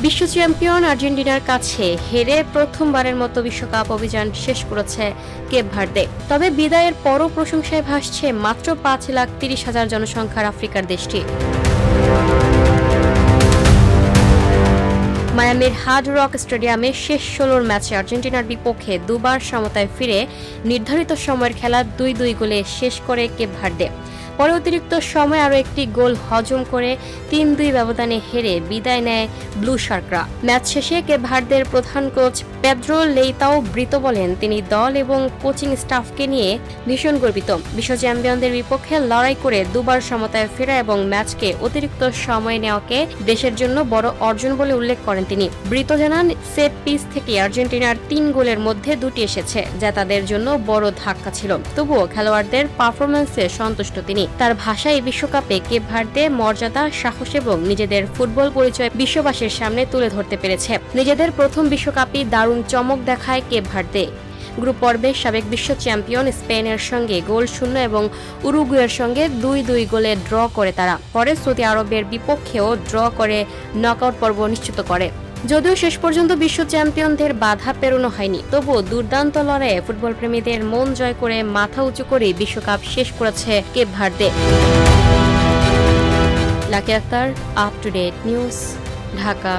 বিশ্ব চ্যাম্পিয়ন আর্জেন্টিনার কাছে হেরে প্রথমবারের মতো বিশ্বকাপ অভিযান শেষ করেছে কেপ ভার্দে। তবে বিদায়ের পরও প্রশংসায় ভাসছে মাত্র 5,30,000 জনসংখ্যার আফ্রিকার দেশটি। মায়ামির হার্ড রক স্টেডিয়ামে শেষ 16 ম্যাচে আর্জেন্টিনার বিপক্ষে দুবার সমতায় ফিরে নির্ধারিত সময়ের খেলা 2-2 গোলে শেষ করে কেপ ভার্দে। পরে অতিরিক্ত সময় আরও একটি গোল হজম করে 3-2 ব্যবধানে হেরে বিদায় নেয় ব্লু শার্করা। ম্যাচ শেষে কেপ ভার্দের প্রধান কোচ পেদ্রো লেইতাও ব্রিতো বলেন, তিনি দল এবং কোচিং স্টাফকে নিয়ে ভীষণ গর্বিত। বিশ্ব চ্যাম্পিয়নদের বিপক্ষে লড়াই করে দুবার সমতায় ফেরা এবং ম্যাচকে অতিরিক্ত সময় নেওয়াকে দেশের জন্য বড় অর্জন বলে উল্লেখ করেন তিনি। ব্রিতো জানান, সেট পিস থেকে আর্জেন্টিনার 3 গোলের মধ্যে 2টি এসেছে, যা তাদের জন্য বড় ধাক্কা ছিল। তবুও খেলোয়াড়দের পারফরম্যান্সে সন্তুষ্ট তিনি। তার ভাষায় বিশ্বকাপে কেপ ভার্দে মর্যাদা, সাহস এবং নিজেদের ফুটবল পরিচয় বিশ্ববাসীর সামনে তুলে ধরতে পেরেছে। নিজেদের প্রথম বিশ্বকাপে দারুণ চমক দেখায় কেপ ভার্দে। গ্রুপ পর্বে সাবেক বিশ্ব চ্যাম্পিয়ন স্পেনের সঙ্গে গোল শূন্য এবং উরুগুয়ের সঙ্গে 2-2 গোলে ড্র করে তারা। পরে সৌদি আরবের বিপক্ষেও ড্র করে নকআউট পর্ব নিশ্চিত করে। যদিও শেষ পর্যন্ত বিশ্ব চ্যাম্পিয়নদের বাধা পেরোনো হয়নি, তবুও দুর্দান্ত লড়াইয়ে ফুটবল প্রেমীদের মন জয় করে মাথা উঁচু করে বিশ্বকাপ শেষ করেছে Cape Verde. Lucky Akter, up to date news, Dhaka.